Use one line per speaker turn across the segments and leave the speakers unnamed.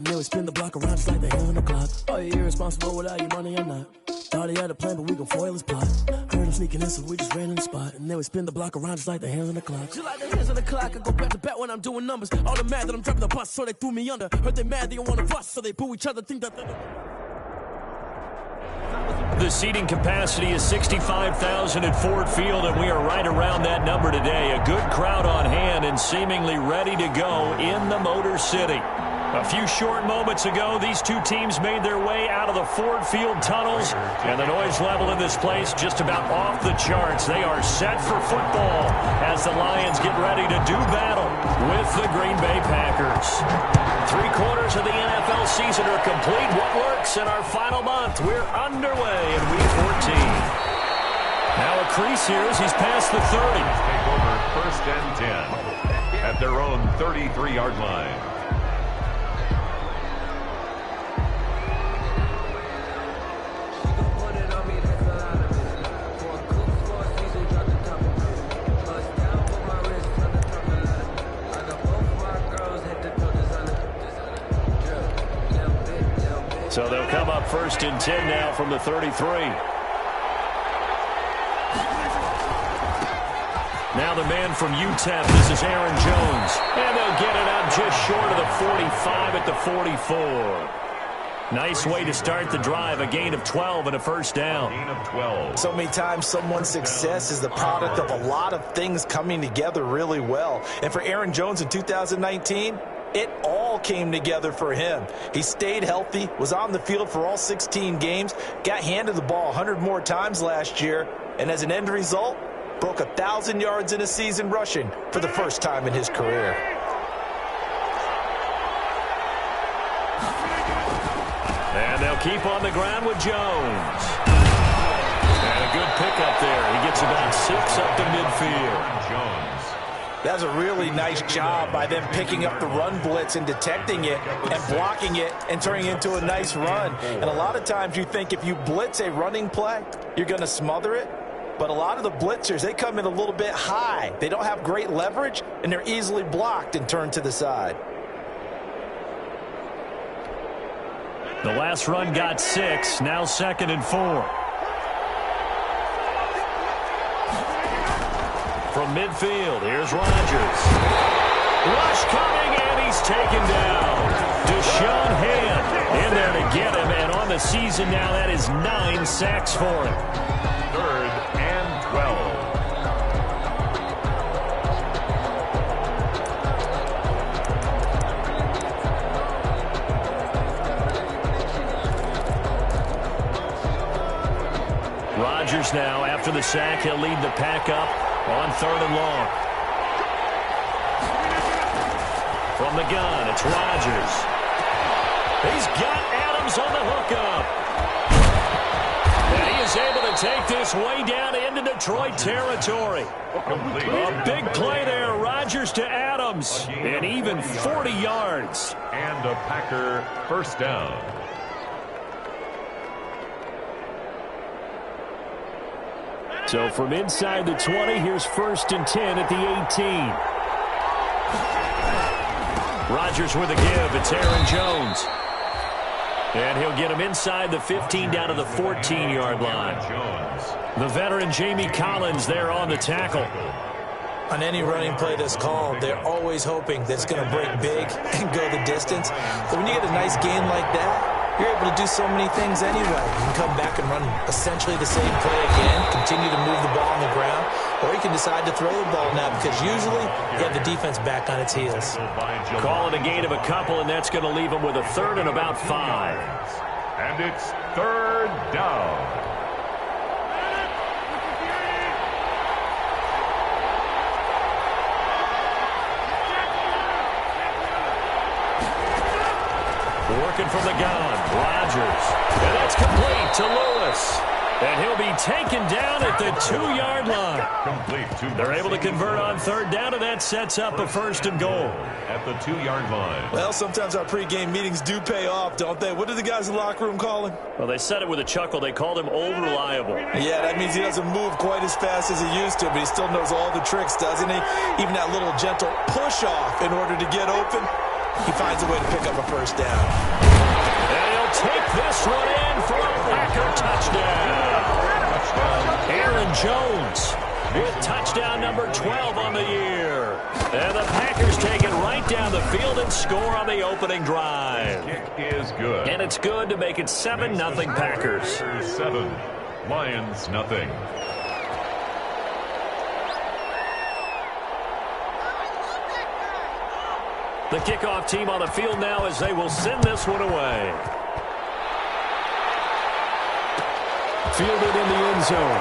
Nearly spin the block around just like the hand on the clock. Are you irresponsible without your money or not? Thought he had a plan, but we gon' foil his plot. Heard him sneaking in, so we just ran in the spot. And then we spin the block around just like the hands on the clock. Just like the hands on the clock, I go back to back when I'm doing numbers. All the mad that I'm dropping the bus, so they threw me under. Heard they mad, they don't wanna bust, so they boo each other, think that
The seating capacity is 65,000 at Ford Field, and we are right around that number today. A good crowd on hand and seemingly ready to go in the Motor City. A few short moments ago, these two teams made their way out of the Ford Field tunnels, and the noise level in this place just about off the charts. They are set for football as the Lions get ready to do battle with the Green Bay Packers. 3/4 of the NFL season are complete. What works in our final month? We're underway in Week 14. Now a crease here as he's past the 30.
Take over 1st and 10 at their own 33-yard line.
So they'll come up 1st and 10 now from the 33. Now the man from UTEP, this is Aaron Jones. And they'll get it up just short of the 45 at the 44. Nice way to start the drive, a gain of 12 and a first down.
Gain of 12.
So many times someone's success is the product of a lot of things coming together really well. And for Aaron Jones in 2019, it all came together for him. He stayed healthy, was on the field for all 16 games, got handed the ball 100 more times last year, and as an end result, broke 1,000 yards in a season rushing for the first time in his career.
And they'll keep on the ground with Jones. And a good pickup there. He gets about 6 up to midfield.
Jones.
That's a really nice job by them picking up the run blitz and detecting it and blocking it and turning it into a nice run. And a lot of times you think if you blitz a running play, you're going to smother it. But a lot of the blitzers, they come in a little bit high. They don't have great leverage, and they're easily blocked and turned to the side.
The last run got 6, now 2nd and 4. From midfield, here's Rodgers. Rush coming, and he's taken down. Deshaun Hand in there to get him, and on the season now, that is 9 sacks for him.
3rd and 12.
Rodgers now, after the sack, he'll lead the pack up on 3rd and long. From the gun, it's Rodgers. He's got Adams on the hookup. And he is able to take this way down into Detroit territory. A big play there, Rodgers to Adams, and even 40 yards.
And a Packer first down.
So from inside the 20, here's 1st and 10 at the 18. Rodgers with a give. It's Aaron Jones. And he'll get him inside the 15 down to the 14-yard line. The veteran Jamie Collins there on the tackle.
On any running play that's called, they're always hoping that it's going to break big and go the distance. But when you get a nice gain like that, you're able to do so many things anyway. You can come back and run essentially the same play again, continue to move the ball on the ground, or you can decide to throw the ball now because usually you have the defense back on its heels.
Call it a gain of a couple, and that's going to leave them with a 3rd and about 5.
And it's 3rd down.
Working from the gun, Rodgers. And that's complete to Lewis. And he'll be taken down at the 2-yard line.
Complete.
They're able to convert on 3rd down, and that sets up a 1st and goal.
At the 2-yard line.
Well, sometimes our pregame meetings do pay off, don't they? What do the guys in the locker room call him?
Well, they said it with a chuckle. They called him old reliable.
Yeah, that means he doesn't move quite as fast as he used to, but he still knows all the tricks, doesn't he? Even that little gentle push-off in order to get open. he finds a way to pick up a first down.
And he'll take this one in for a Packer touchdown. Aaron Jones with touchdown number 12 on the year. And the Packers take it right down the field and score on the opening drive.
Kick is good.
And it's good to make it 7-0 Packers.
7, Lions nothing.
The kickoff team on the field now as they will send this one away. Fielded in the end zone.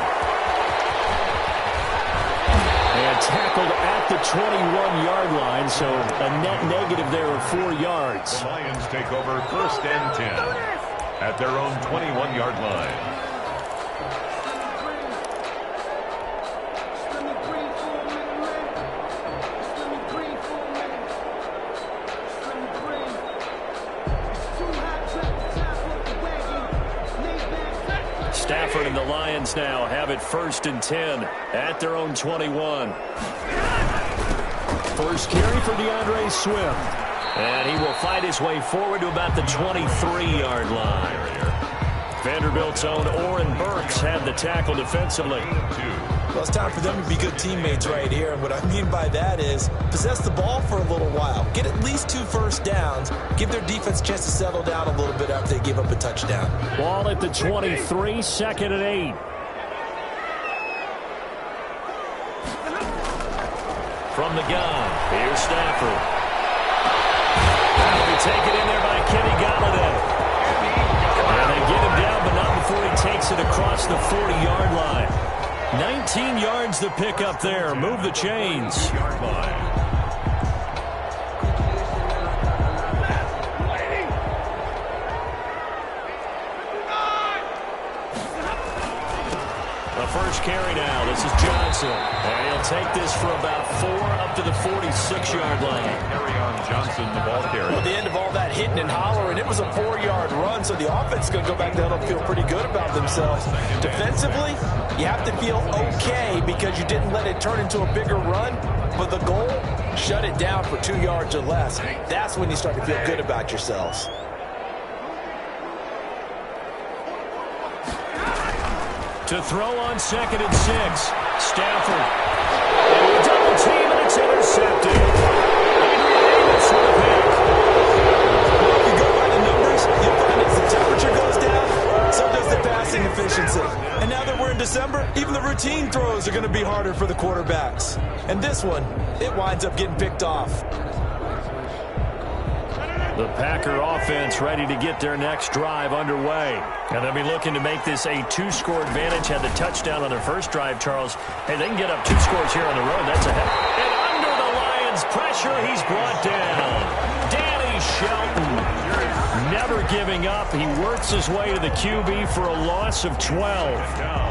And tackled at the 21-yard line, so a net negative there of 4 yards.
The Lions take over 1st and 10 at their own 21-yard line.
Stafford and the Lions now have it 1st and 10 at their own 21. First carry for DeAndre Swift. And he will fight his way forward to about the 23-yard line. Vanderbilt's own Oren Burks had the tackle defensively.
Well, it's time for them to be good teammates right here. And what I mean by that is possess the ball for a little while. Get at least 2 first downs. Give their defense a chance to settle down a little bit after they give up a touchdown.
Ball at the 23, 2nd and 8. From the gun, here's Stafford. That'll be taken in there by Kenny Galladay. And they get him down, but not before he takes it across the 40-yard line. 19 yards to pick up there. Move the chains. The first carry now. This is Johnson. And he'll take this for about 4 up to the 46-yard line.
Carry on Johnson, the ball carrier.
Well, at the end of all that hitting and hollering, it was a 4-yard run, so the offense is going to go back there and feel pretty good about themselves. Defensively, you have to feel okay because you didn't let it turn into a bigger run, but the goal, shut it down for 2 yards or less. That's when you start to feel good about yourselves.
To throw on 2nd and 6. Stafford. And a double team, and it's intercepted. Adrian Amos with a pick.
Well, if you go by the numbers, you'll find as the temperature goes down, so does the passing efficiency. And now that we're in December, even the routine throws are going to be harder for the quarterbacks. And this one, it winds up getting picked off.
The Packer offense ready to get their next drive underway. And they'll be looking to make this a 2-score advantage. Had the touchdown on their first drive, Charles. Hey, they can get up 2 scores here on the road. That's a hit. And under the Lions' pressure, he's brought down. Danny Shelton never giving up. He works his way to the QB for a loss of 12.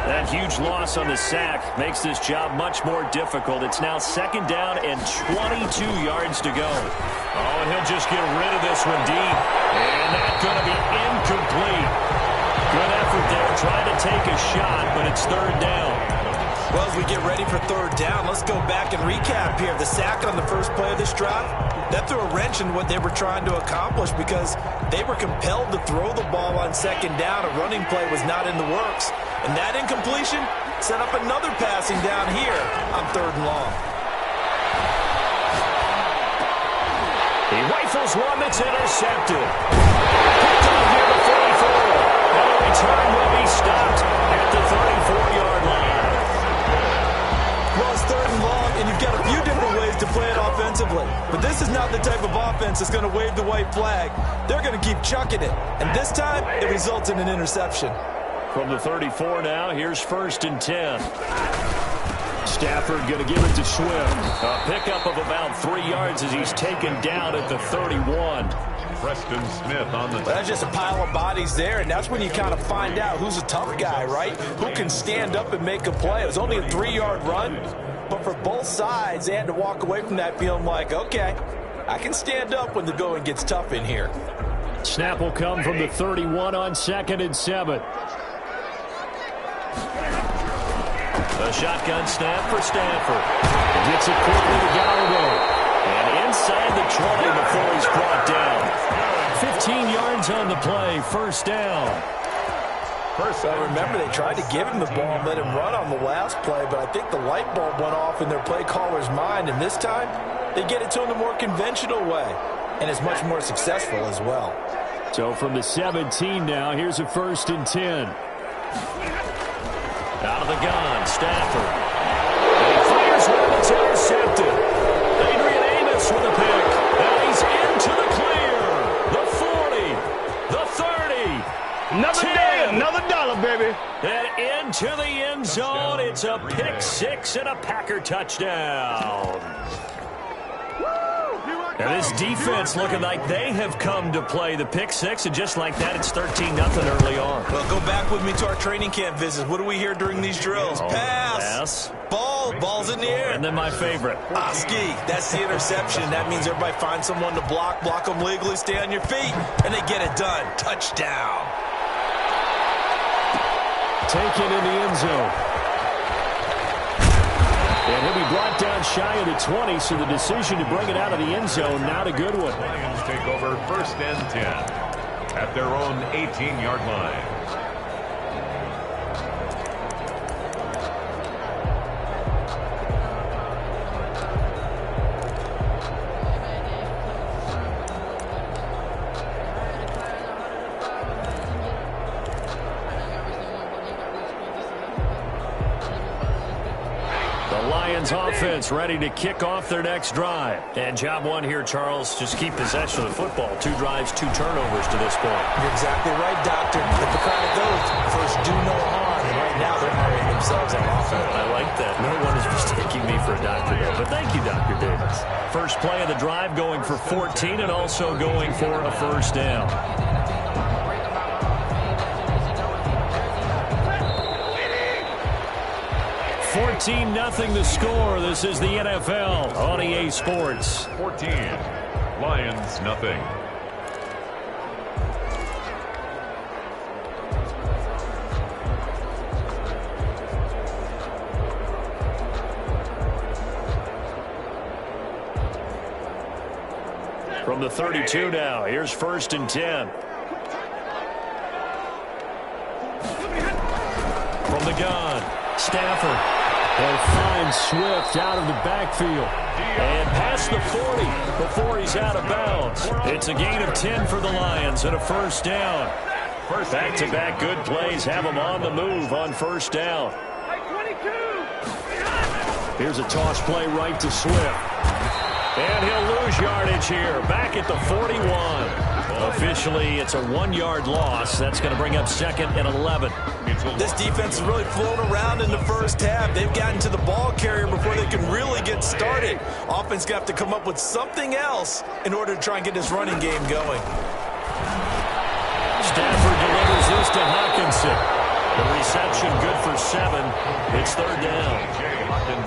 That huge loss on the sack makes this job much more difficult. It's now 2nd down and 22 yards to go. Oh, and he'll just get rid of this one deep. And that's going to be incomplete. Good effort there, trying to take a shot, but it's 3rd down.
Well, as we get ready for 3rd down, let's go back and recap here. The sack on the first play of this drive, that threw a wrench in what they were trying to accomplish because they were compelled to throw the ball on 2nd down. A running play was not in the works. And that incompletion set up another passing down here on 3rd and long.
He rifles one that's intercepted. Picked up near the 44. And the return will be stopped at the 34-yard line.
Well, it's 3rd and long, and you've got a few different ways to play it offensively. But this is not the type of offense that's going to wave the white flag. They're going to keep chucking it. And this time, it results in an interception.
From the 34 now, here's 1st and 10. Stafford going to give it to Swift. A pickup of about 3 yards as he's taken down at the 31.
Preston Smith on the...
Well, that's just a pile of bodies there, and that's when you kind of find out who's a tough guy, right? Who can stand up and make a play. It was only a 3-yard run, but for both sides, they had to walk away from that feeling like, okay, I can stand up when the going gets tough in here.
Snap will come from the 31 on 2nd and 7. A shotgun snap for Stafford. Gets it quickly to Galloway. And inside the 20 before he's brought down. 15 yards on the play. First down.
Well, remember, they tried to give him the ball and let him run on the last play, but I think the light bulb went off in their play caller's mind, and this time they get it to him the more conventional way, and it's much more successful as well.
So from the 17 now, here's a 1st and 10. Out of the gun, Stafford. And he fires one that's intercepted. Adrian Amos with a pick. And he's into the clear. The 40. The 30.
Another
10.
day, another dollar, baby.
And into the end zone. It's a pick 6 and a Packer touchdown. Now this defense looking like they have come to play the pick 6, and just like that, it's 13-0 early on.
Well, go back with me to our training camp visits. What do we hear during these drills? Pass. Ball's in the air.
And then my favorite.
Oski, that's the interception. That means everybody finds someone to block them legally, stay on your feet, and they get it done. Touchdown.
Taken in the end zone. And he'll be brought down shy of the 20, so the decision to bring it out of the end zone, not a good one.
Lions take over 1st and 10 at their own 18-yard line.
Offense ready to kick off their next drive. And job one here, Charles, just keep possession of the football. 2 drives, 2 turnovers to this point.
You're exactly right, Doctor. If the crowd goes, first do no harm. And right now they're harming themselves on offense.
I like that. No one is mistaking me for a doctor, though. But thank you, Dr. Davis. First play of the drive going for 14 and also going for a 1st down. 14-0 the score. This is the NFL on EA Sports.
14. Lions, nothing.
From the 32 now, here's 1st and 10. From the gun, Stafford. They'll find Swift out of the backfield. And past the 40 before he's out of bounds. It's a gain of 10 for the Lions and a 1st down. Back-to-back good plays have them on the move on 1st down. Here's a toss play right to Swift. And he'll lose yardage here. Back at the 41. Officially, it's a 1-yard loss. That's going to bring up 2nd and 11.
This defense is really flown around in the first half. They've gotten to the ball carrier before they can really get started. Offense got to come up with something else in order to try and get this running game going.
Stafford delivers this to Hawkinson. The reception good for 7. It's 3rd down.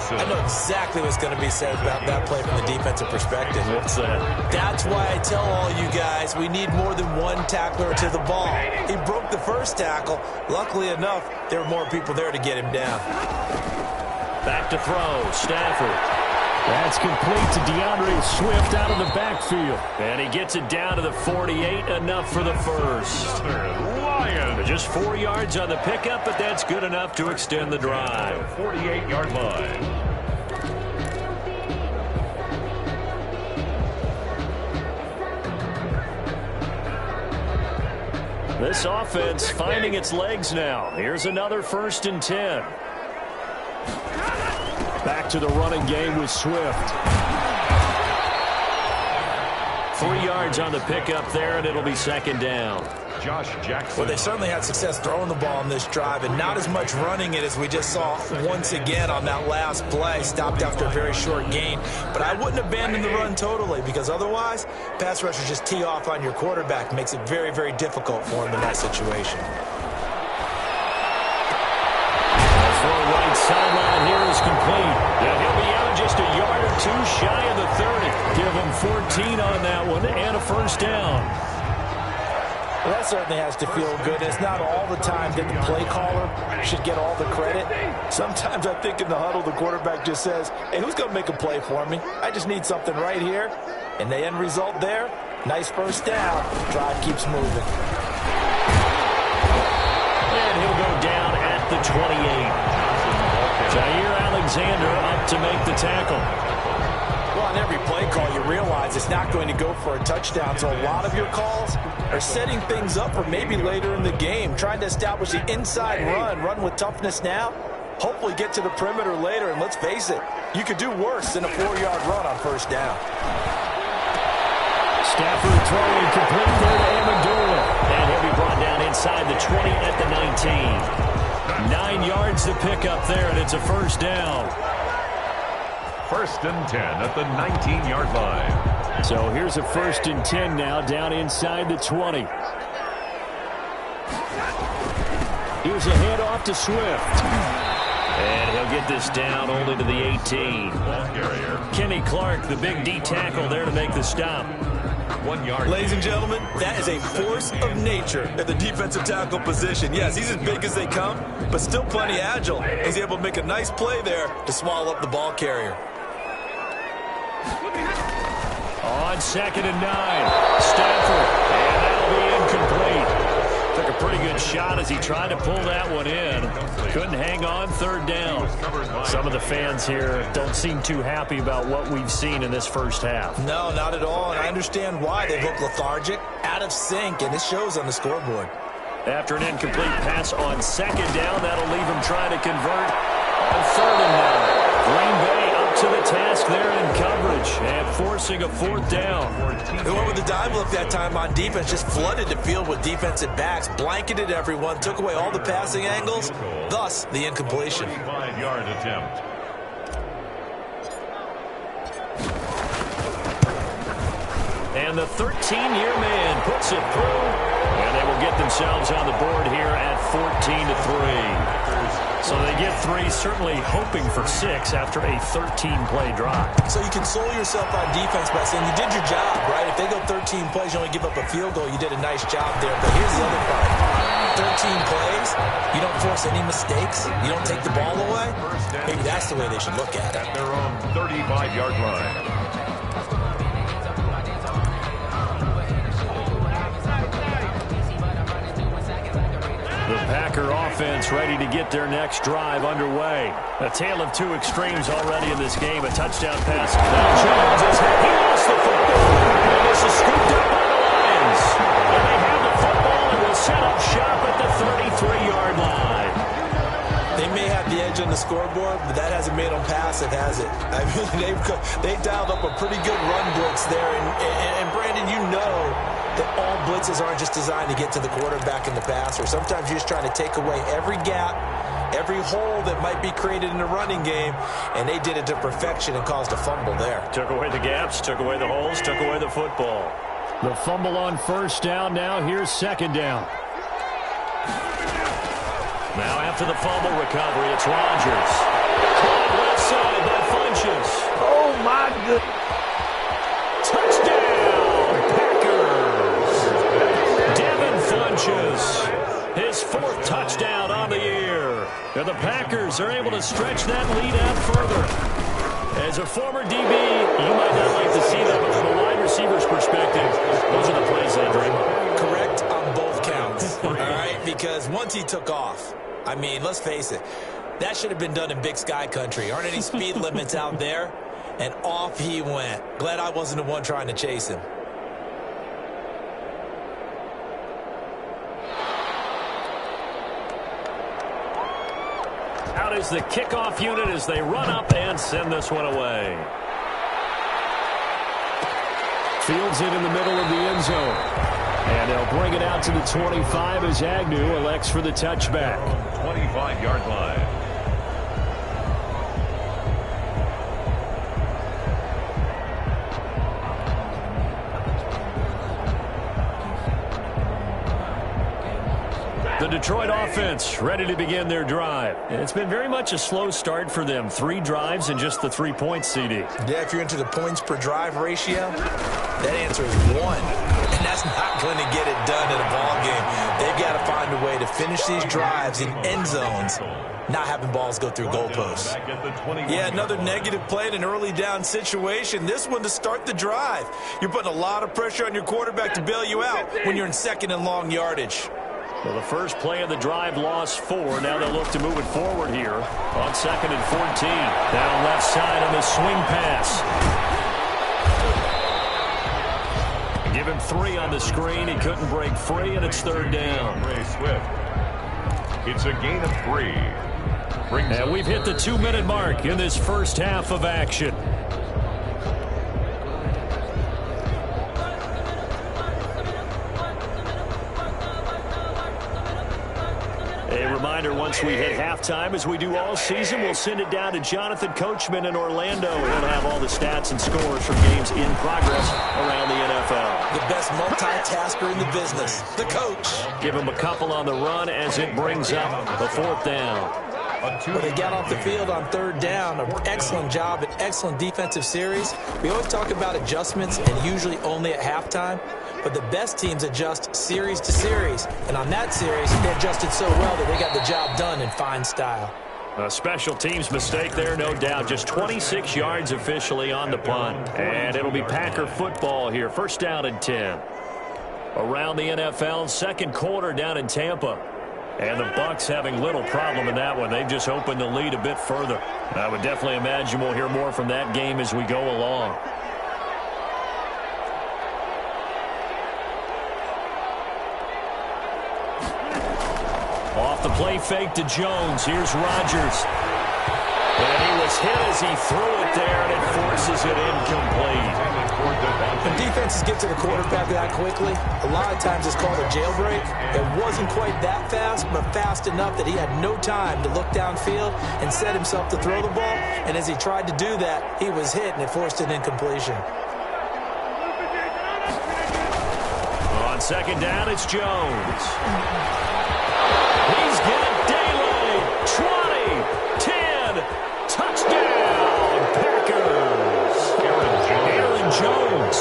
I know exactly what's going to be said about that play from the defensive perspective.
What's that?
That's why I tell all you guys we need more than one tackler to the ball. He broke the first tackle. Luckily enough, there were more people there to get him down.
Back to throw. Stafford. That's complete to DeAndre Swift out of the backfield. And he gets it down to the 48. Enough for the 1st. Lions. Just 4 yards on the pickup, but that's good enough to extend the drive.
48-yard line.
This offense finding its legs now. Here's another 1st and 10. Back to the running game with Swift. 3 yards on the pickup there, and it'll be 2nd down.
Josh Jackson.
Well, they certainly had success throwing the ball on this drive, and not as much running it as we just saw once again on that last play. Stopped after a very short gain. But I wouldn't abandon the run totally, because otherwise, pass rushers just tee off on your quarterback. Makes it very, very difficult for him in that situation.
The throw right sideline here is complete. And he'll be out just a yard or 2 shy of the 30. Give him 14 on that one and a 1st down.
Well, that certainly has to feel good. It's not all the time that the play caller should get all the credit. Sometimes I think in the huddle, the quarterback just says, hey, who's going to make a play for me? I just need something right here. And the end result there, nice first down. Drive keeps moving.
And he'll go down at the 28. Jair Alexander up to make the tackle.
Well, on every play call, you realize it's not going to go for a touchdown. So a lot of your calls are setting things up for maybe later in the game, trying to establish the inside run with toughness now, hopefully get to the perimeter later. And let's face it, you could do worse than a 4-yard run on first down.
Stafford throwing complete there to Amendola. And he'll be brought down inside the 20 at the 19. 9 yards to pick up there, and it's a first down.
1st and 10 at the 19-yard line.
So here's a 1st and 10 now down inside the 20. Here's a handoff to Swift. And he'll get this down only to the 18. Kenny Clark, the big D tackle there to make the stop.
1 yard.
Ladies and gentlemen, that is a force of nature at the defensive tackle position. Yes, he's as big as they come, but still plenty agile. He's able to make a nice play there to swallow up the ball carrier.
On 2nd and 9, Stafford, and that'll be incomplete. Took a pretty good shot as he tried to pull that one in. Couldn't hang on 3rd down. Some of the fans here don't seem too happy about what we've seen in this first half.
No, not at all, and I understand why. They look lethargic, out of sync, and it shows on the scoreboard.
After an incomplete pass on 2nd down, that'll leave him trying to convert on 3rd and 9. Green Bay up to the task there in coverage and forcing a 4th down.
They went with the dive look that time on defense, just flooded the field with defensive backs, blanketed everyone, took away all the passing angles, thus the incompletion.
5-yard attempt.
And the 13-year man puts it through, and they will get themselves on the board here at 14-3. So they get 3, certainly hoping for 6 after a 13-play drive.
So you console yourself on defense by saying you did your job, right? If they go 13 plays, you only give up a field goal, you did a nice job there. But here's the other part. 13 plays, you don't force any mistakes, you don't take the ball away. Maybe that's the way they should look at it.
At their own 35-yard line.
The Packer offense ready to get their next drive underway. A tale of 2 extremes already in this game. A touchdown pass. Now Jones is hit. He lost the football. And this is scooped up by the Lions. And they have the football and will set up shop at the 33-yard line.
They may have the edge on the scoreboard, but that hasn't made them pass it, has it? I mean, they dialed up a pretty good run blitz there. And Brandon, you know that all blitzes aren't just designed to get to the quarterback in the passer. Sometimes you're just trying to take away every gap, every hole that might be created in the running game, and they did it to perfection and caused a fumble there.
Took away the gaps, took away the holes, took away the football. The fumble on 1st down. Now here's 2nd down. Now after the fumble recovery, it's Rodgers. Caught left side by Funches.
Oh, my goodness.
Touchdown, Packers. Devin Funches, his 4th touchdown on the year. And the Packers are able to stretch that lead out further. As a former DB, you might not like to see that, but from a wide receiver's perspective, those are the plays, Andrew.
Correct on both counts, all right? Because once he took off, I mean, let's face it, that should have been done in Big Sky country. Aren't any speed limits out there? And off he went. Glad I wasn't the one trying to chase him.
Out is the kickoff unit as they run up and send this one away. Fields it in the middle of the end zone. And they'll bring it out to the 25 as Agnew elects for the touchback.
25-yard line.
The The Detroit offense ready to begin their drive. And it's been very much a slow start for them. 3 drives and just the 3 points, CD.
Yeah, if you're into the points per drive ratio, that answer is 1. And that's not going to get it done in a ball game. They've got to find a way to finish these drives in end zones, not having balls go through goalposts. Yeah, another negative play in an early down situation. This one to start the drive. You're putting a lot of pressure on your quarterback to bail you out when you're in second and long yardage.
Well, the first play of the drive lost 4. Now they'll look to move it forward here on 2nd and 14. Down left side on the swing pass. Give him 3 on the screen. He couldn't break free, and it's 3rd down.
It's a gain of 3.
And we've hit the 2-minute mark in this first half of action. A reminder, once we hit halftime, as we do all season, we'll send it down to Jonathan Coachman in Orlando. He'll have all the stats and scores from games in progress around the NFL.
The best multitasker in the business, the coach.
Give him a couple on the run as it brings up the 4th down.
Well, they got off the field on 3rd down. An excellent job, an excellent defensive series. We always talk about adjustments, and usually only at halftime. But the best teams adjust series to series. And on that series, they adjusted so well that they got the job done in fine style.
A special teams mistake there, no doubt. Just 26 yards officially on the punt. And it'll be Packer football here. 1st down and 10. Around the NFL, 2nd quarter down in Tampa. And the Bucs having little problem in that one. They've just opened the lead a bit further. And I would definitely imagine we'll hear more from that game as we go along. Off the play fake to Jones. Here's Rodgers. And he was hit as he threw it there, and it forces it incomplete.
When defenses get to the quarterback that quickly, a lot of times it's called a jailbreak. It wasn't quite that fast, but fast enough that he had no time to look downfield and set himself to throw the ball. And as he tried to do that, he was hit, and it forced an incompletion.
On 2nd down, it's Jones. He's got daylight. 20, 10, touchdown, Packers. Aaron Jones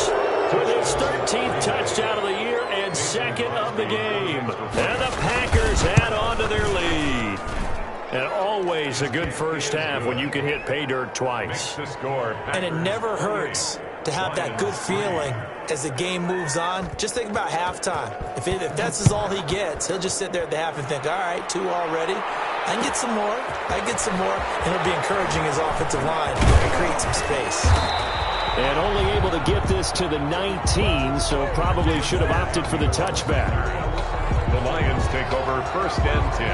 with his 13th touchdown of the year and 2nd of the game. And the Packers add on to their lead. And always a good first half when you can hit pay dirt twice.
And it never hurts to have that good feeling as the game moves on. Just think about halftime. If that's all he gets, he'll just sit there at the half and think, all right, 2 already. I can get some more. I can get some more. And he'll be encouraging his offensive line to create some space.
And only able to get this to the 19, so probably should have opted for the touchback.
The Lions take over 1st and 10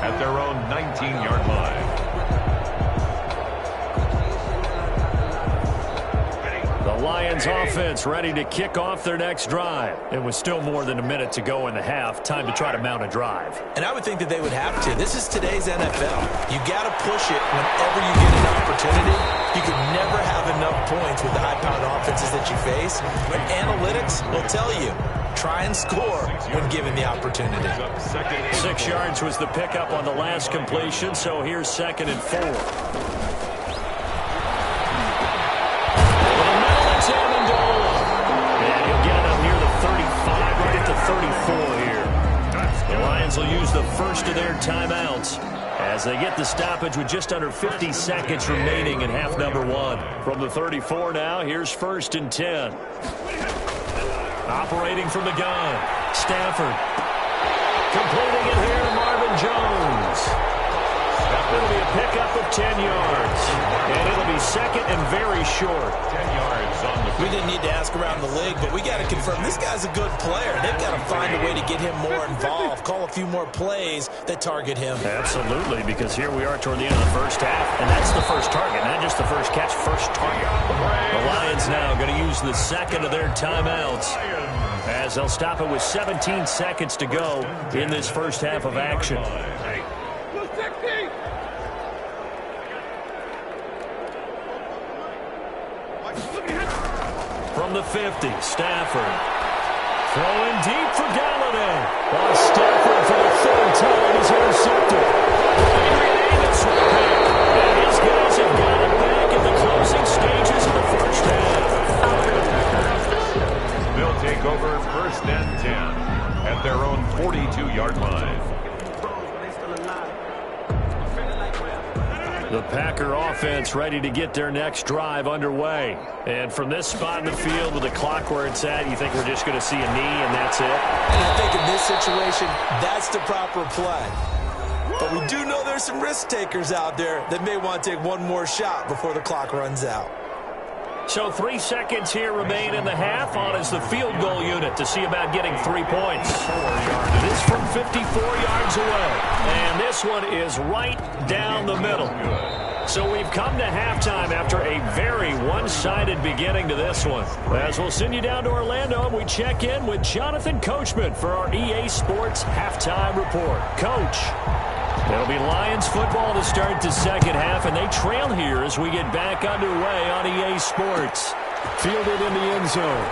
at their own 19-yard line.
The Lions offense ready to kick off their next drive. It was still more than a minute to go in the half. Time to try to mount a drive.
And I would think that they would have to. This is today's NFL. You got to push it whenever you get an opportunity. You can never have enough points with the high-powered offenses that you face. But analytics will tell you, try and score when given the opportunity.
6 yards was the pickup on the last completion, so here's 2nd and 4. And he'll get it up near the 35, right at the 34 here. The Lions will use the first of their timeouts as they get the stoppage with just under 50 seconds remaining in half number 1. From the 34 now, here's 1st and 10. Operating from the gun, Stafford. Completing it here to Marvin Jones. It'll be a pickup of 10 yards. And it'll be 2nd and very short.
10 yards on the...
We didn't need to ask around the league, but we got to confirm this guy's a good player. They've got to find a way to get him more involved, call a few more plays that target him.
Absolutely, because here we are toward the end of the first half, and that's the first target, not just the first catch, first target. The Lions now going to use the 2nd of their timeouts as they'll stop it with 17 seconds to go in this first half of action. From the 50, Stafford Throwing deep for Galladay. On Stafford for the third time is intercepted. And his guys have got it back in the closing stages of the first half.
They'll take over first and 10 at their own 42-yard line.
The Packer offense ready to get their next drive underway. And from this spot in the field with the clock where it's at, you think we're just going to see a knee and that's it?
And I think in this situation, that's the proper play. But we do know there's some risk takers out there that may want to take one more shot before the clock runs out.
So 3 seconds here remain in the half. On is the field goal unit to see about getting 3 points. This from 54 yards away. And this one is right down the middle. So we've come to halftime after a very one-sided beginning to this one. As we'll send you down to Orlando, and we check in with Jonathan Coachman for our EA Sports Halftime Report. Coach. It'll be Lions football to start the second half, and they trail here as we get back underway on EA Sports. Fielded in the end zone.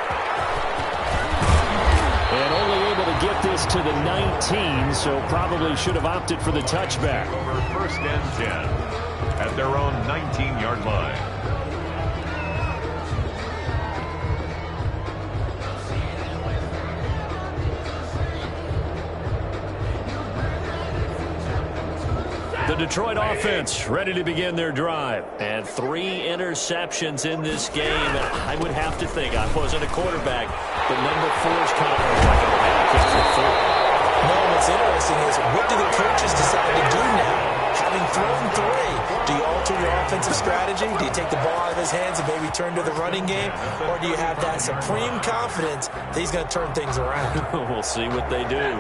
And only able to get this to the 19, so probably should have opted for the touchback.
Over first and 10 at their own 19-yard line.
The Detroit offense ready to begin their drive. And 3 interceptions in this game. And I would have to think, I wasn't a quarterback, but number 4 is kind of like a
No, what's interesting is, what do the coaches decide to do now? Having thrown 3, do you alter your offensive strategy? Do you take the ball out of his hands and maybe turn to the running game? Or do you have that supreme confidence that he's going to turn things around?
We'll see what they do.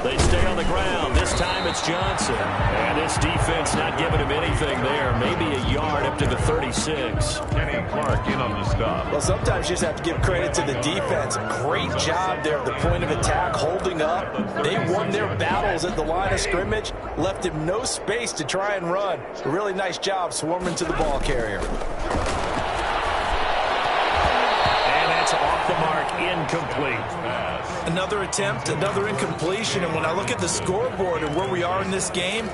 They stay on the ground. This time it's Johnson. And this defense not giving him anything there. Maybe a yard up to the 36.
Kenny Clark in on the stop.
Well, sometimes you just have to give credit to the defense. Great job there at the point of attack, holding up. They won their battles at the line of scrimmage, left him no space to try and run. A really nice job swarming to the ball carrier.
And that's off the mark, incomplete.
Another attempt, another incompletion, and when I look at the scoreboard and where we are in this game,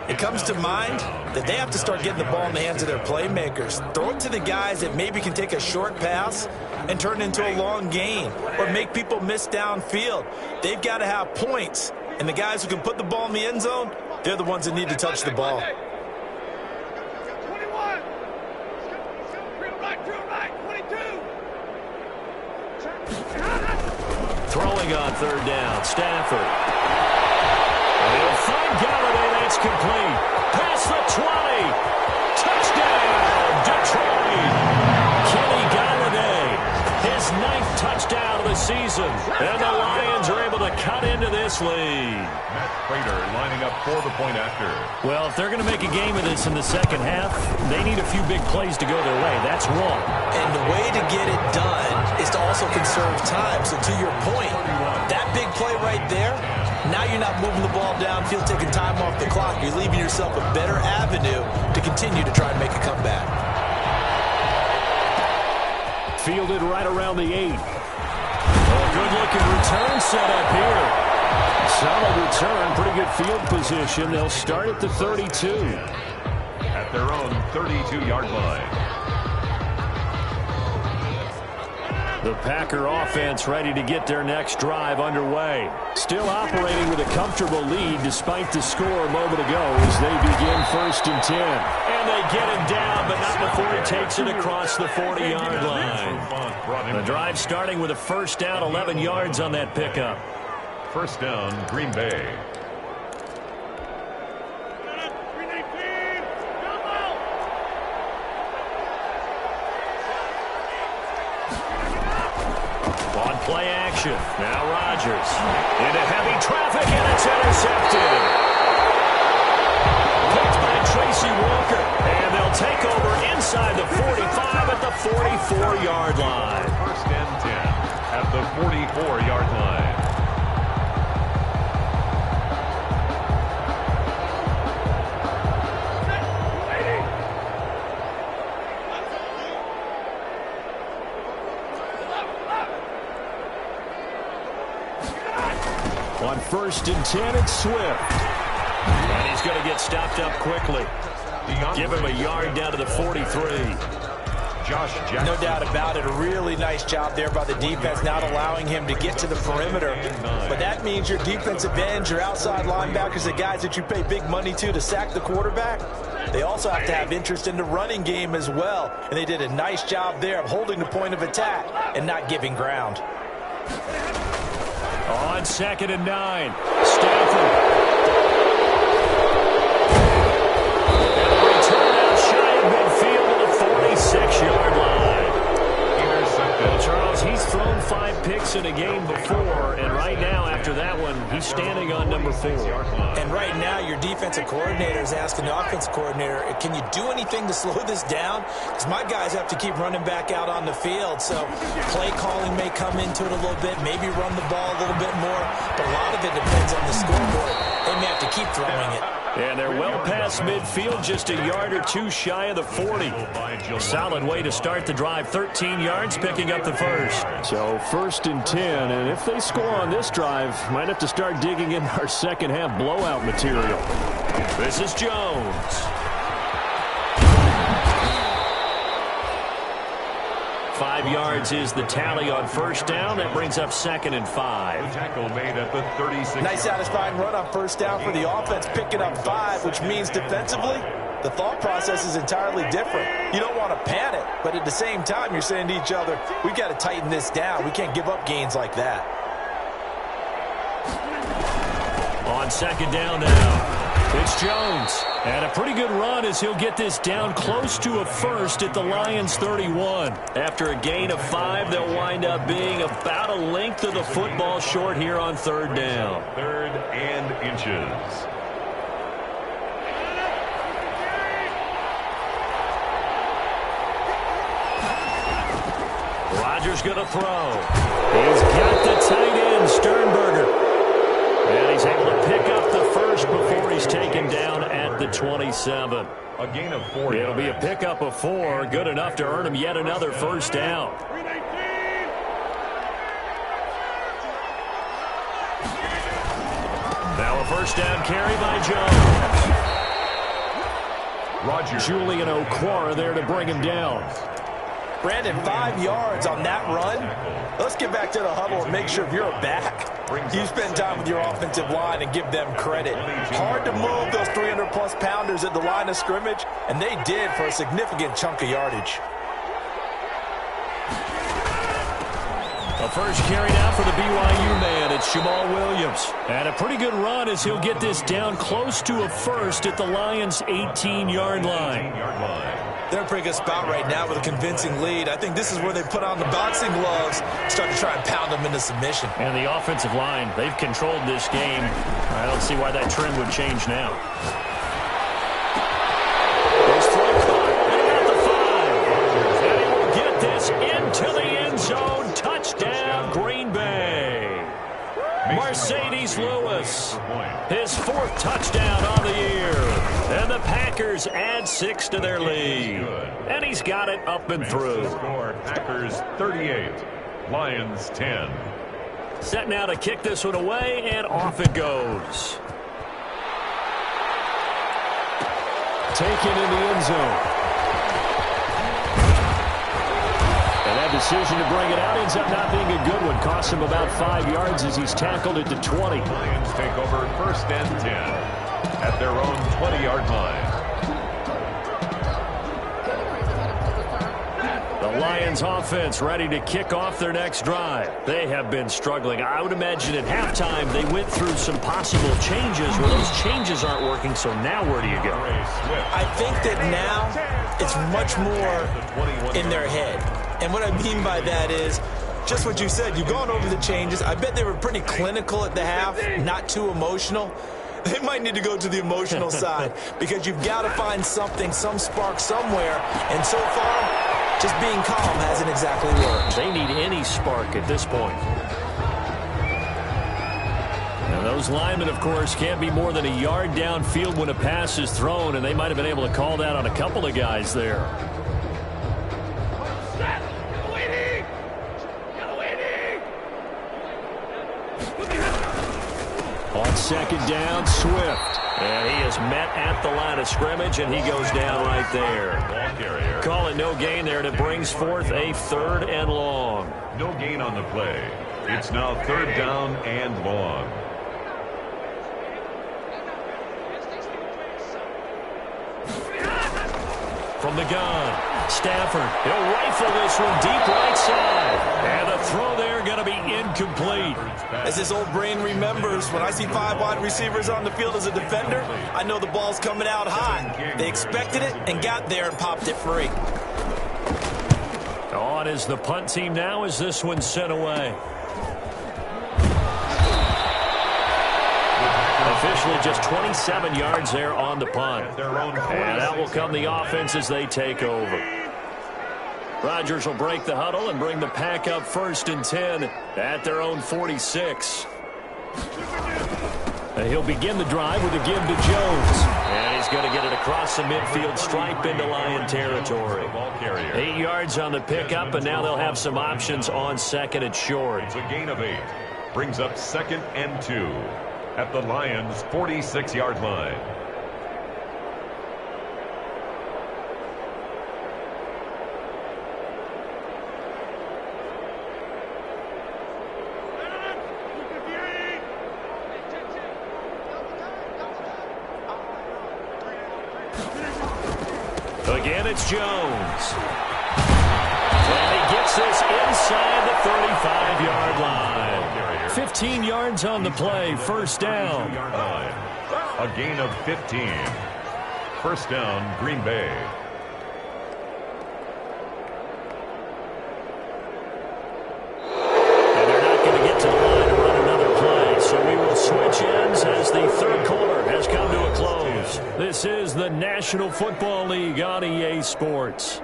it comes to mind that they have to start getting the ball in the hands of their playmakers. Throw it to the guys that maybe can take a short pass and turn it into a long gain or make people miss downfield. They've got to have points, and the guys who can put the ball in the end zone, they're the ones that need to touch the ball.
Throwing on third down, Stafford. They'll find Galladay, that's complete. Past the 20. Touchdown, Detroit. Kenny Galladay, his 9th touchdown of the season. And the Lions are able to cut into this lead.
Matt Prater lining up for the point after.
Well, if they're going to make a game of this in the second half, they need a few big plays to go their way. That's one.
And the way to get it done is to also conserve time. So to your point, that big play right there, now you're not moving the ball downfield, taking time off the clock. You're leaving yourself a better avenue to continue to try and make a comeback.
Fielded right around the 8. A good-looking return set up here. Solid return, pretty good field position. They'll start at the 32.
At their own 32-yard line.
The Packer offense ready to get their next drive underway. Still operating with a comfortable lead despite the score a moment ago as they begin first and 10. And they get him down, but not before he takes it across the 40-yard line. The drive starting with a first down, 11 yards on that pickup.
First down, Green Bay.
On play action. Now Rodgers. Into heavy traffic, and it's intercepted. Picked by Tracy Walker. And they'll take over inside the 45 at the 44-yard line.
First and 10 at the 44-yard line.
On 1st and 10, it's Swift. And he's going to get stopped up quickly. Give him a yard down to the 43.
No doubt about it. A really nice job there by the defense, not allowing him to get to the perimeter. But that means your defensive ends, your outside linebackers, the guys that you pay big money to sack the quarterback, they also have to have interest in the running game as well. And they did a nice job there of holding the point of attack and not giving ground.
On 2nd and 9, Stafford. Midfield to the 46-yard line. Well, Charles, he's thrown 5 picks in a game before, and right now, after that one, he's standing on number 4.
And right now, your defensive coordinator is asking the offensive coordinator, can you do anything to slow this down? Because my guys have to keep running back out on the field, so play calling may come into it a little bit, maybe run the ball a little bit more, but a lot of it depends on the scoreboard. They may have to keep throwing it.
And they're well past midfield, just a yard or 2 shy of the 40. Solid way to start the drive. 13 yards, picking up the first. So 1st and 10, and if they score on this drive, might have to start digging in our second half blowout material. This is Jones. 5 yards is the tally on 1st down. That brings up 2nd and 5.
Tackle made at the 36.
Nice satisfying run on 1st down for the offense, picking up 5, which means defensively, the thought process is entirely different. You don't want to panic, but at the same time, you're saying to each other, we've got to tighten this down. We can't give up gains like that.
On 2nd down now, it's Jones. And a pretty good run as he'll get this down close to a first at the Lions' 31. After a gain of 5, they'll wind up being about a length of the football short here on 3rd down.
3rd and inches.
Rodgers going to throw. He's got the tight end, Sternberger. And he's able to pick up the first before he's taken down at the 27.
A gain of 4.
It'll be a pickup of 4, good enough to earn him yet another 1st down. Now a 1st down carry by Jones.
Rodgers.
Julian Okwara there to bring him down.
Brandon, 5 yards on that run. Let's get back to the huddle and make sure if you're a back, you spend time with your offensive line and give them credit. Hard to move those 300-plus pounders at the line of scrimmage, and they did for a significant chunk of yardage.
A first carry now for the BYU man. It's Jamal Williams. And a pretty good run as he'll get this down close to a first at the Lions' 18-yard line.
They're in a pretty good spot right now with a convincing lead. I think this is where they put on the boxing gloves, start to try and pound them into submission.
And the offensive line, they've controlled this game. I don't see why that trend would change now. There's throw caught at the 5. And he will get this into the end zone. Touchdown, Green Bay. Mercedes Lewis, his 4th touchdown on the year. And the Packers add 6 to their lead. And he's got it up and through.
Packers 38, Lions 10.
Set now to kick this one away, and off it goes. Taken in the end zone. And that decision to bring it out ends up not being a good one. Costs him about 5 yards as he's tackled at the 20.
Lions take over 1st and 10 at their own 20-yard line.
The Lions offense ready to kick off their next drive. They have been struggling. I would imagine at halftime they went through some possible changes where those changes aren't working, so now where do you go?
I think that now it's much more in their head. And what I mean by that is just what you said. You've gone over the changes. I bet they were pretty clinical at the half, not too emotional. They might need to go to the emotional side because you've got to find something, some spark somewhere. And so far, just being calm hasn't exactly worked.
They need any spark at this point. Now those linemen, of course, can't be more than a yard downfield when a pass is thrown, and they might have been able to call that on a couple of guys there. On second down, Swift. And he is met at the line of scrimmage, and he goes down right there.
Ball carrier.
Call it no gain there, and it brings forth a 3rd and long.
No gain on the play. It's now 3rd down and long.
From the gun, Stafford. He'll rifle this one deep right side. And the throw there going to be incomplete.
As his old brain remembers, when I see 5 wide receivers on the field as a defender, I know the ball's coming out high. They expected it and got there and popped it free.
On is the punt team now as this one's sent away. Officially just 27 yards there on the punt. And out will come the offense as they take over. Rodgers will break the huddle and bring the pack up 1st and 10 at their own 46. And he'll begin the drive with a give to Jones. And he's going to get it across the midfield stripe into Lion territory. 8 yards on the pickup, and now they'll have some options on 2nd and short.
It's a gain of 8. Brings up 2nd and 2 at the Lions' 46-yard line.
Again, it's Jones. And he gets this inside the 35-yard line. 15 yards on the play, 1st down.
A gain of 15. 1st down, Green Bay.
And they're not going to get to the line to run another play, so we will switch ends as the 3rd quarter has come to a close. This is the National Football League on EA Sports.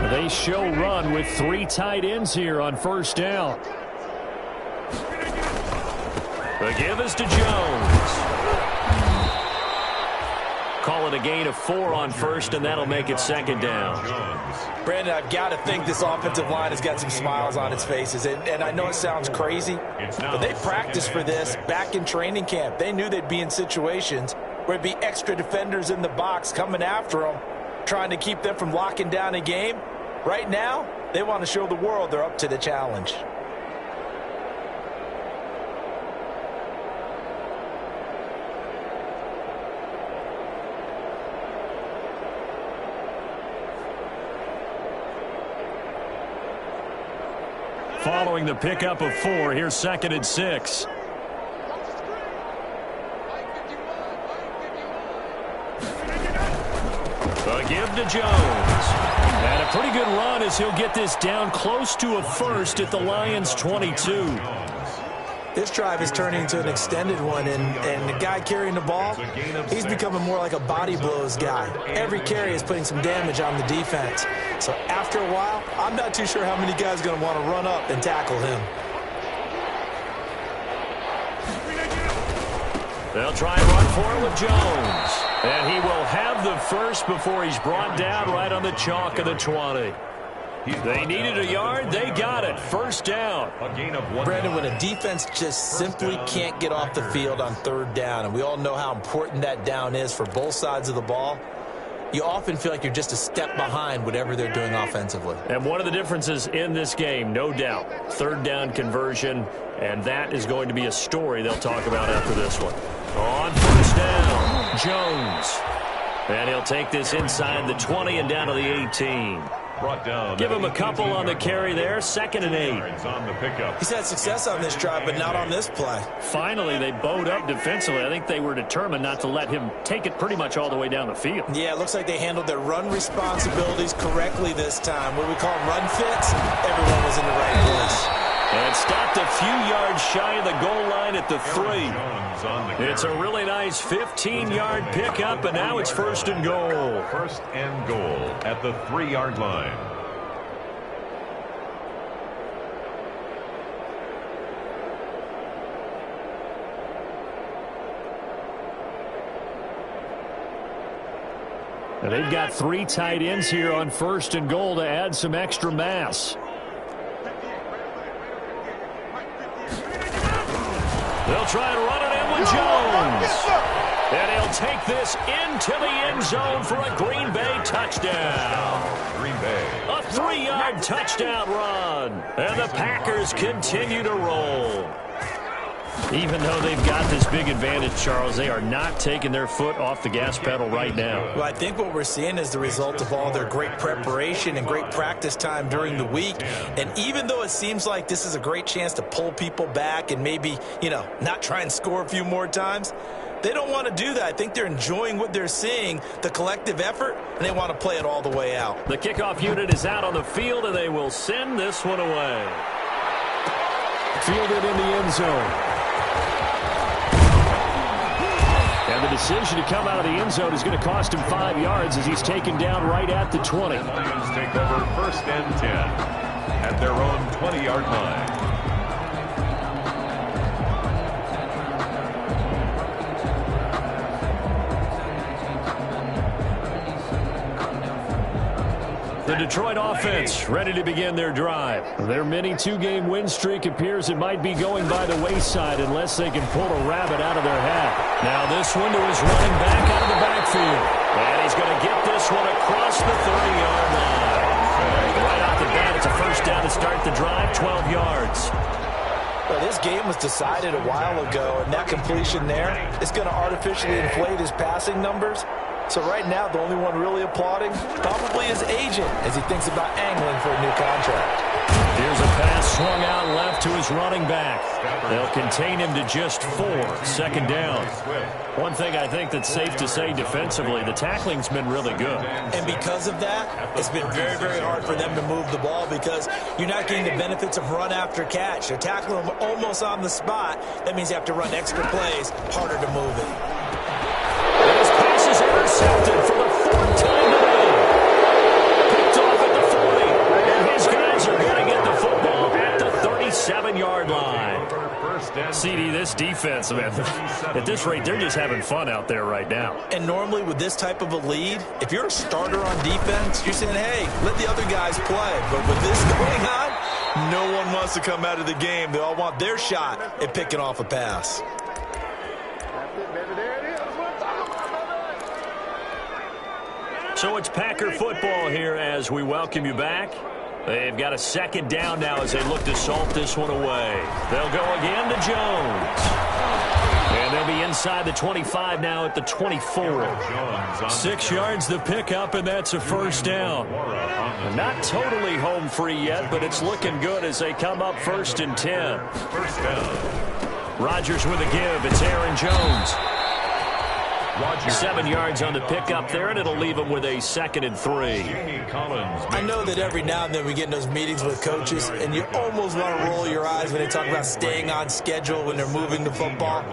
They show run with 3 tight ends here on 1st down. The give is to Jones. Call it a gain of 4 on 1st, and that'll make it 2nd down.
Brandon, I've got to think this offensive line has got some smiles on its faces. And I know it sounds crazy, but they practiced for this back in training camp. They knew they'd be in situations where it'd be extra defenders in the box coming after them, trying to keep them from locking down a game. Right now, they want to show the world they're up to the challenge.
Following the pickup of 4, here's 2nd and 6. A give to Jones. And a pretty good run as he'll get this down close to a 1st at the Lions' 22.
This drive is turning into an extended one, and the guy carrying the ball, he's becoming more like a body blows guy. Every carry is putting some damage on the defense. So after a while, I'm not too sure how many guys are going to want to run up and tackle him.
They'll try and run for it with Jones. And he will have the 1st before he's brought down right on the chalk of the 20. They needed a yard. They got it. 1st down.
Brandon, when a defense just simply can't get off the field on 3rd down, and we all know how important that down is for both sides of the ball, you often feel like you're just a step behind whatever they're doing offensively.
And one of the differences in this game, no doubt, 3rd down conversion, and that is going to be a story they'll talk about after this one. On 1st down, Jones. And he'll take this inside the 20 and down to the 18. Give him a couple on the carry there. 2nd and 8.
He's had success on this drive, but not on this play.
Finally, they bowed up defensively. I think they were determined not to let him take it pretty much all the way down the field.
Yeah, it looks like they handled their run responsibilities correctly this time. What we call run fits, everyone was in the right place.
And stopped a few yards shy of the goal line at the 3. It's a really nice 15-yard pickup, and now it's 1st and goal.
1st and goal at the 3-yard line.
And they've got 3 tight ends here on 1st and goal to add some extra mass. They'll try and run it in with Jones. And he'll take this into the end zone for a Green Bay touchdown.
Green Bay.
A 3-yard touchdown run. And the Packers continue to roll. Even though they've got this big advantage, Charles, they are not taking their foot off the gas pedal right now.
Well, I think what we're seeing is the result of all their great preparation and great practice time during the week. And even though it seems like this is a great chance to pull people back and maybe, not try and score a few more times, they don't want to do that. I think they're enjoying what they're seeing, the collective effort, and they want to play it all the way out.
The kickoff unit is out on the field, and they will send this one away. Fielded in the end zone. And the decision to come out of the end zone is going to cost him 5 yards as he's taken down right at the 20.
The Lions take over 1st and 10 at their own 20-yard line.
The Detroit offense ready to begin their drive. Their mini 2-game win streak appears it might be going by the wayside unless they can pull a rabbit out of their hat. Now this one to his running back out of the backfield. And he's going to get this one across the 30-yard line. Right off the bat, it's a 1st down to start the drive, 12 yards.
Well, this game was decided a while ago, and that completion there is going to artificially inflate his passing numbers. So right now, the only one really applauding probably his agent as he thinks about angling for a new contract.
Here's a pass swung out left to his running back. They'll contain him to just 4. 2nd down. One thing I think that's safe to say defensively, the tackling's been really good.
And because of that, it's been very, very hard for them to move the ball because you're not getting the benefits of run after catch. You're tackling them almost on the spot. That means you have to run extra plays, harder to move it. Intercepted for the 4th time today. Picked off at the 40. And his guys are going to get the football at the 37-yard line.
CD, this defense, man, at this rate, they're just having fun out there right now.
And normally with this type of a lead, if you're a starter on defense, you're saying, hey, let the other guys play. But with this going on, no one wants to come out of the game. They all want their shot at picking off a pass.
So it's Packer football here as we welcome you back. They've got a 2nd down now as they look to salt this one away. They'll go again to Jones. And they'll be inside the 25 now at the 24. 6 yards the pickup, and that's a 1st down. Not totally home free yet, but it's looking good as they come up 1st and 10.
1st down.
Rodgers with a give. It's Aaron Jones. 7 yards on the pickup there, and it'll leave them with a 2nd and 3.
I know that every now and then we get in those meetings with coaches, and you almost want to roll your eyes when they talk about staying on schedule when they're moving the football.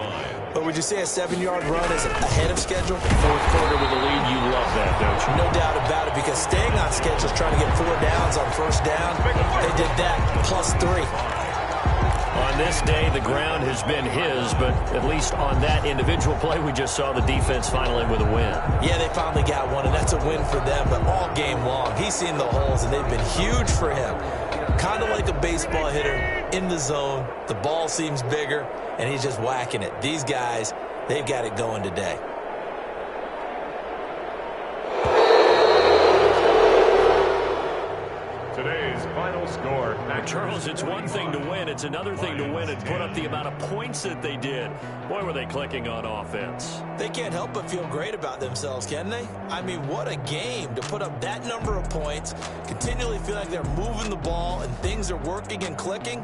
But would you say a 7-yard run is ahead of schedule?
4th quarter with a lead, you love that, don't you?
No doubt about it, because staying on schedule is trying to get 4 downs on 1st down. They did that, plus 3.
On this day, the ground has been his, but at least on that individual play, we just saw the defense finally with a win.
Yeah, they finally got one, and that's a win for them, but all game long, he's seen the holes, and they've been huge for him. Kind of like a baseball hitter in the zone. The ball seems bigger, and he's just whacking it. These guys, they've got it going today.
Today's final score.
Charles, it's one thing to win. It's another thing to win and put up the amount of points that they did. Boy, were they clicking on offense.
They can't help but feel great about themselves, can they? I mean, what a game to put up that number of points, continually feel like they're moving the ball and things are working and clicking.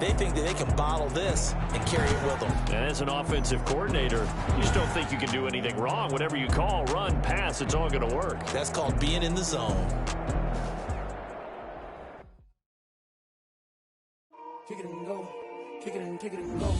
They think that they can bottle this and carry it with them.
And as an offensive coordinator, you just don't think you can do anything wrong. Whatever you call, run, pass, it's all going to work.
That's called being in the zone.
Kick it and go. Kick it and go.